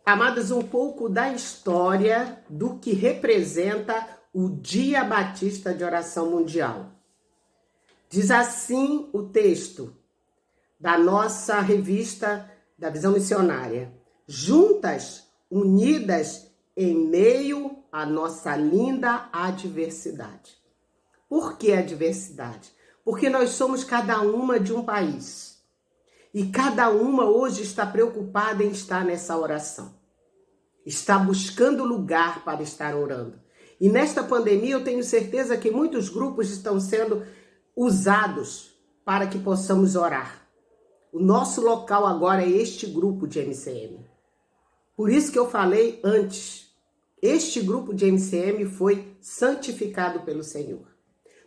Amados, um pouco da história do que representa o Dia Batista de Oração Mundial. Diz assim o texto da nossa revista da Visão Missionária: juntas, unidas em meio à nossa linda adversidade. Por que adversidade? Porque nós somos cada uma de um país. E cada uma hoje está preocupada em estar nessa oração. Está buscando lugar para estar orando. E nesta pandemia eu tenho certeza que muitos grupos estão sendo usados para que possamos orar. O nosso local agora é este grupo de MCM. Por isso que eu falei antes, este grupo de MCM foi santificado pelo Senhor.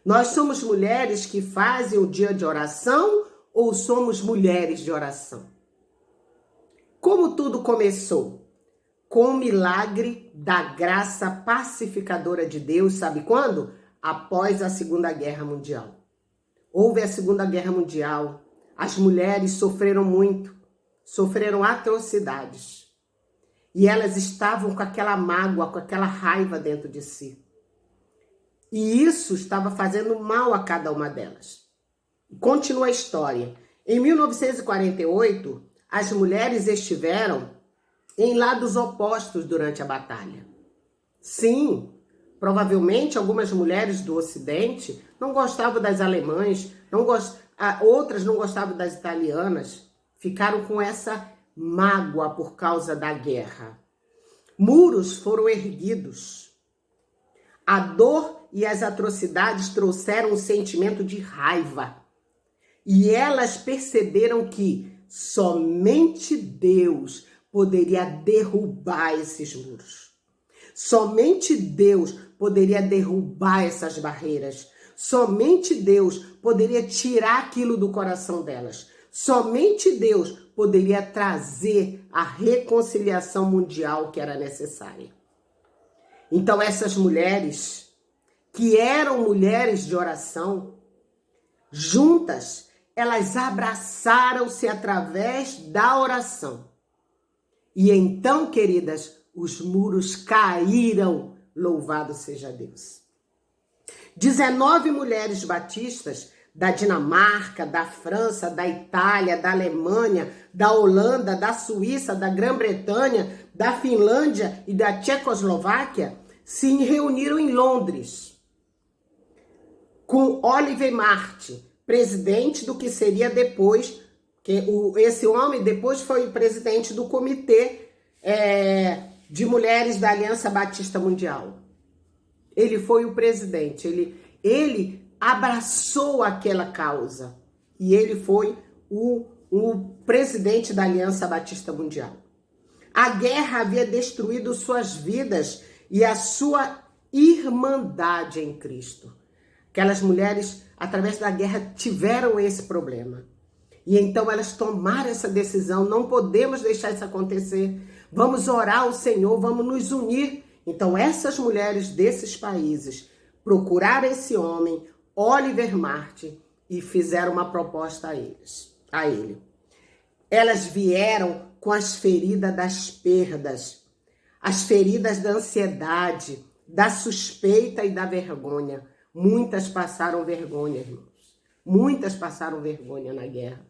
Nós somos mulheres que fazem o dia de oração ou somos mulheres de oração? Como tudo começou? Com o milagre da graça pacificadora de Deus, sabe quando? Após a Segunda Guerra Mundial. Houve a Segunda Guerra Mundial, as mulheres sofreram muito, sofreram atrocidades. E elas estavam com aquela mágoa, com aquela raiva dentro de si. E isso estava fazendo mal a cada uma delas. Continua a história. Em 1948, as mulheres estiveram em lados opostos durante a batalha. Sim, provavelmente algumas mulheres do Ocidente não gostavam das alemãs, outras não gostavam das italianas, ficaram com essa mágoa por causa da guerra. Muros foram erguidos. A dor e as atrocidades trouxeram um sentimento de raiva. E elas perceberam que somente Deus poderia derrubar esses muros. Somente Deus poderia derrubar essas barreiras. Somente Deus poderia tirar aquilo do coração delas. Somente Deus poderia trazer a reconciliação mundial que era necessária. Então essas mulheres, que eram mulheres de oração, juntas, elas abraçaram-se através da oração. E então, queridas, os muros caíram, louvado seja Deus. 19 mulheres batistas da Dinamarca, da França, da Itália, da Alemanha, da Holanda, da Suíça, da Grã-Bretanha, da Finlândia e da Tchecoslováquia se reuniram em Londres com Oliver Marty, presidente do que seria depois, esse homem depois foi presidente do Comitê de Mulheres da Aliança Batista Mundial. Ele foi o presidente, ele abraçou aquela causa e ele foi o presidente da Aliança Batista Mundial. A guerra havia destruído suas vidas e a sua irmandade em Cristo. Aquelas mulheres, através da guerra, tiveram esse problema. E então elas tomaram essa decisão, não podemos deixar isso acontecer. Vamos orar ao Senhor, vamos nos unir. Então essas mulheres desses países procuraram esse homem, Oliver Marty, e fizeram uma proposta a ele. Elas vieram com as feridas das perdas, as feridas da ansiedade, da suspeita e da vergonha. Muitas passaram vergonha, irmãos. Muitas passaram vergonha na guerra.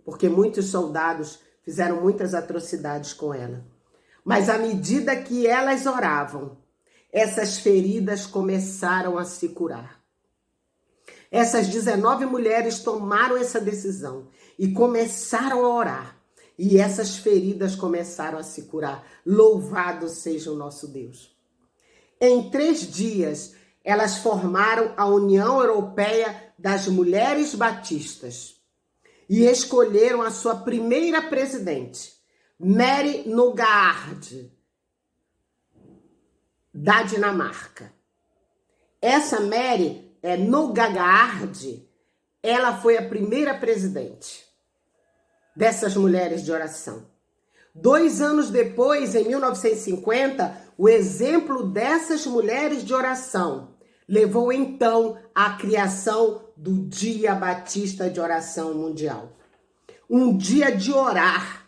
Porque muitos soldados fizeram muitas atrocidades com ela. Mas à medida que elas oravam, essas feridas começaram a se curar. Essas 19 mulheres tomaram essa decisão e começaram a orar. E essas feridas começaram a se curar. Louvado seja o nosso Deus. Em 3 dias, elas formaram a União Europeia das Mulheres Batistas e escolheram a sua primeira presidente, Mary Nogard, da Dinamarca. Essa Mary Nogard, ela foi a primeira presidente dessas mulheres de oração. 2 anos depois, em 1950, o exemplo dessas mulheres de oração levou então à criação do Dia Batista de Oração Mundial. Um dia de orar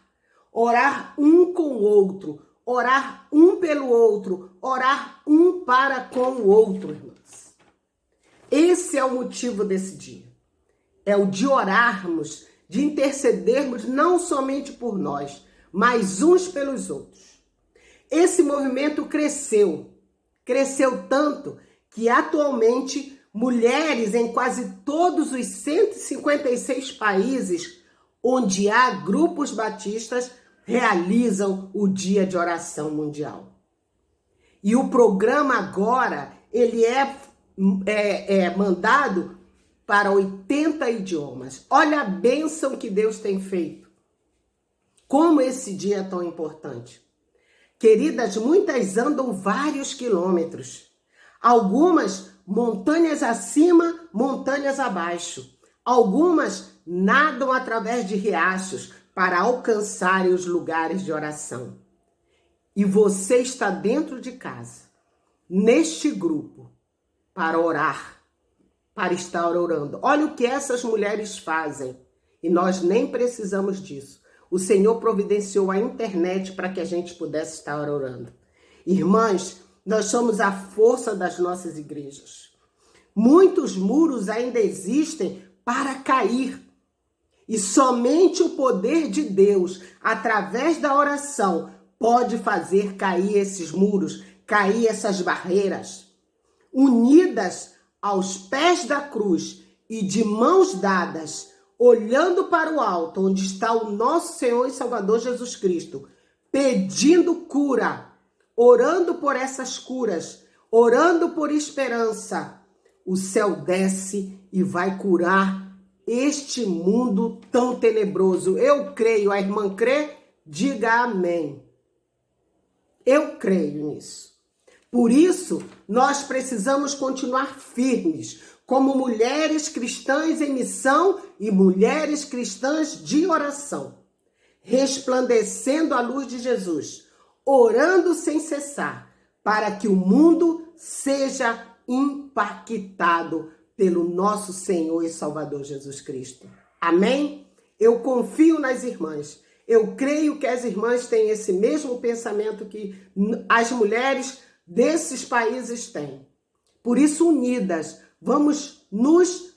orar um com o outro, orar um pelo outro, orar um para com o outro, irmãs. Esse é o motivo desse dia. É o de orarmos, de intercedermos não somente por nós, mas uns pelos outros. Esse movimento cresceu tanto que atualmente mulheres em quase todos os 156 países onde há grupos batistas realizam o Dia de Oração Mundial. E o programa agora, ele é mandado para 80 idiomas. Olha a bênção que Deus tem feito. Como esse dia é tão importante. Queridas, muitas andam vários quilômetros. Algumas montanhas acima, montanhas abaixo. Algumas nadam através de riachos para alcançarem os lugares de oração. E você está dentro de casa, neste grupo, para orar, para estar orando. Olha o que essas mulheres fazem. E nós nem precisamos disso. O Senhor providenciou a internet para que a gente pudesse estar orando. Irmãs, nós somos a força das nossas igrejas. Muitos muros ainda existem para cair. E somente o poder de Deus, através da oração, pode fazer cair esses muros, cair essas barreiras. Unidas aos pés da cruz e de mãos dadas, olhando para o alto, onde está o nosso Senhor e Salvador Jesus Cristo, pedindo cura, orando por essas curas, orando por esperança, o céu desce e vai curar este mundo tão tenebroso. Eu creio, a irmã crê? Diga amém. Eu creio nisso. Por isso, nós precisamos continuar firmes, como mulheres cristãs em missão e mulheres cristãs de oração, resplandecendo a luz de Jesus, orando sem cessar, para que o mundo seja impactado pelo nosso Senhor e Salvador Jesus Cristo. Amém? Eu confio nas irmãs. Eu creio que as irmãs têm esse mesmo pensamento que as mulheres desses países têm. Por isso, unidas, vamos nos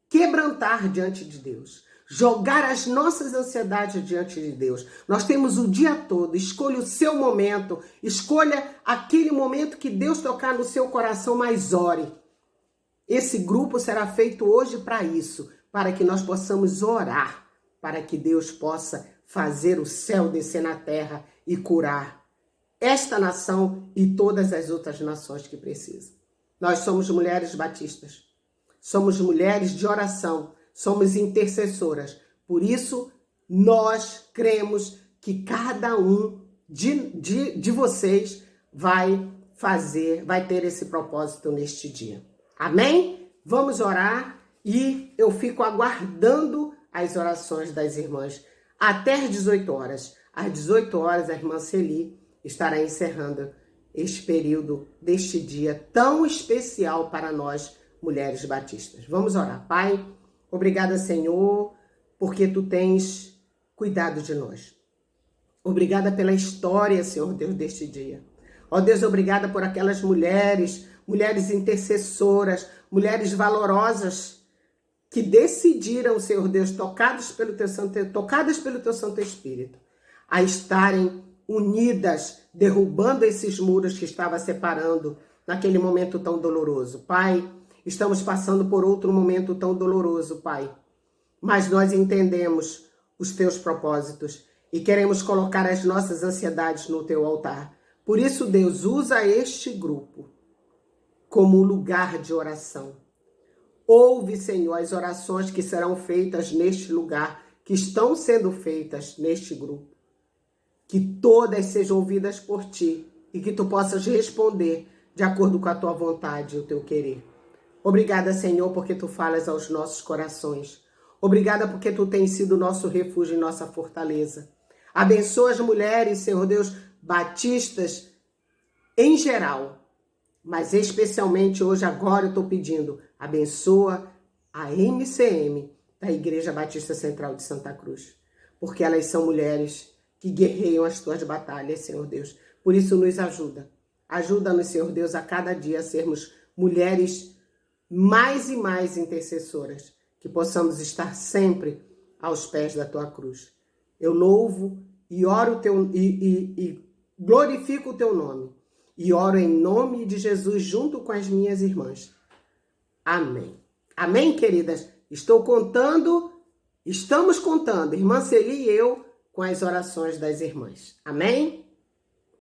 quebrantar diante de Deus. Jogar as nossas ansiedades diante de Deus. Nós temos o dia todo. Escolha o seu momento. Escolha aquele momento que Deus tocar no seu coração, mas ore. Esse grupo será feito hoje para isso. Para que nós possamos orar. Para que Deus possa fazer o céu descer na terra e curar esta nação e todas as outras nações que precisam. Nós somos mulheres batistas. Somos mulheres de oração. Somos intercessoras. Por isso, nós cremos que cada um de vocês vai ter esse propósito neste dia. Amém? Vamos orar e eu fico aguardando as orações das irmãs até às 18 horas. Às 18 horas, a irmã Celi estará encerrando este período deste dia tão especial para nós, mulheres batistas. Vamos orar. Pai, obrigada, Senhor, porque Tu tens cuidado de nós. Obrigada pela história, Senhor Deus, deste dia. Ó Deus, obrigada por aquelas mulheres intercessoras, mulheres valorosas, que decidiram, Senhor Deus, tocadas pelo Teu Santo Espírito, a estarem unidas, derrubando esses muros que estavam separando naquele momento tão doloroso. Pai, estamos passando por outro momento tão doloroso, Pai. Mas nós entendemos os Teus propósitos e queremos colocar as nossas ansiedades no Teu altar. Por isso, Deus, usa este grupo como lugar de oração. Ouve, Senhor, as orações que serão feitas neste lugar, que estão sendo feitas neste grupo. Que todas sejam ouvidas por Ti e que Tu possas responder de acordo com a Tua vontade e o Teu querer. Obrigada, Senhor, porque Tu falas aos nossos corações. Obrigada porque Tu tens sido nosso refúgio e nossa fortaleza. Abençoa as mulheres, Senhor Deus, batistas em geral. Mas especialmente hoje, agora eu estou pedindo, abençoa a MCM da Igreja Batista Central de Santa Cruz. Porque elas são mulheres que guerreiam as tuas batalhas, Senhor Deus. Por isso, nos ajuda. Ajuda-nos, Senhor Deus, a cada dia a sermos mulheres mais e mais intercessoras, que possamos estar sempre aos pés da tua cruz. Eu louvo e oro e glorifico o teu nome. E oro em nome de Jesus junto com as minhas irmãs. Amém. Amém, queridas? Estamos contando, irmã Celi e eu, com as orações das irmãs. Amém?